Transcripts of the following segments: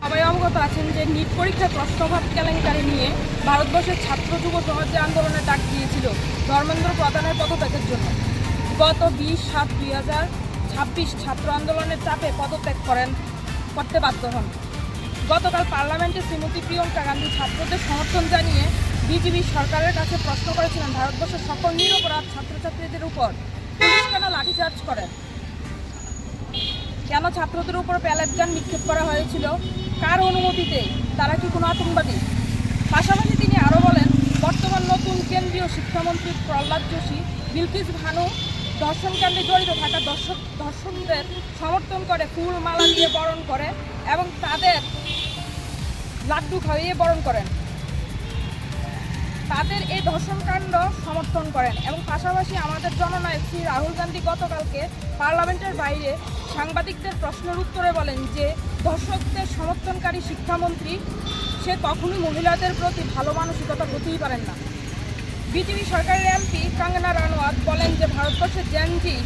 সবাই অবগত আছেন যে নিট পরীক্ষার প্রশ্নপাত কেলেঙ্কারি নিয়ে ভারতবর্ষের ছাত্র যুব সমাজ যে আন্দোলনের ডাক দিয়েছিল ধর্মেন্দ্র প্রধানের পদত্যাগের জন্য গত 20/7/2026 ছাত্র আন্দোলনের চাপে পদত্যাগ করতে বাধ্য হন। গতকাল পার্লামেন্টে শ্রীমতী প্রিয়াঙ্কা গান্ধী ছাত্রদের সমর্থন জানিয়ে বিজেপি সরকারের কাছে প্রশ্ন করেছিলেন ভারতবর্ষের সকল নিরপরাধ ছাত্রছাত্রীদের উপর পুলিশ কেন লাঠিচার্জ করেন, কেন ছাত্রদের উপর প্যালেট গান নিক্ষেপ করা হয়েছিল, কার অনুমতিতে, তারা কি কোনো আতঙ্কবাদী? পাশাপাশি তিনি আরও বলেন, বর্তমান নতুন কেন্দ্রীয় শিক্ষামন্ত্রী প্রহ্লাদ যোশী বিলকিস ভানু ধর্ষণকাণ্ডে জড়িত থাকা ধর্ষকদের সমর্থন করে, ফুল মালা দিয়ে বরণ করে এবং তাদের লাড্ডু খাইয়ে বরণ করেন, তাদের এই ধর্ষণকাণ্ড সমর্থন করেন। এবং পাশাপাশি আমাদের জননায়ক শ্রী রাহুল গান্ধী গতকালকে পার্লামেন্টের বাইরে সাংবাদিকদের প্রশ্নের উত্তরে বলেন যে ধর্ষকদের সমর্থনকারী শিক্ষামন্ত্রী সে কখনোই মহিলাদের প্রতি ভালো মানসিকতা হতেই পারেন না। বিজেপি সরকারের এমপি কঙ্গনা রানাওয়াত বলেন যে ভারতবর্ষের জেনজি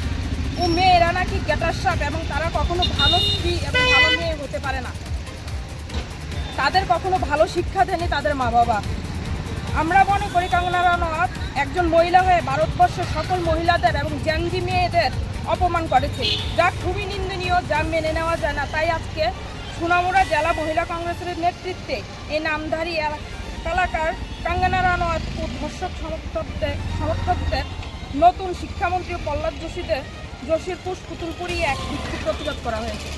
ও মেয়েরা নাকি গেটারসাপ এবং তারা কখনো ভালো স্ত্রী এবং ভালো মেয়ে হতে পারে না, তাদের কখনো ভালো শিক্ষা দেয়নি তাদের মা বাবা। আমরা মনে করি কঙ্গনা রানাওয়াত একজন মহিলা হয়ে ভারতবর্ষের সকল মহিলাদের এবং জেনজি মেয়েদের অপমান করেছে, যা খুবই নিন্দনীয়, যা মেনে নেওয়া যায় না। তাই আজকে সোনামুড়া জেলা মহিলা কংগ্রেসের নেতৃত্বে এই নামধারী এলাকার কঙ্গনা রানাওয়াত ও ধর্ষক সমর্থকদের নতুন শিক্ষামন্ত্রী প্রহ্লাদ যোশীর পুতুল পুড়িয়ে এক বিক্ষোভ প্রতিবাদ করা হয়েছে।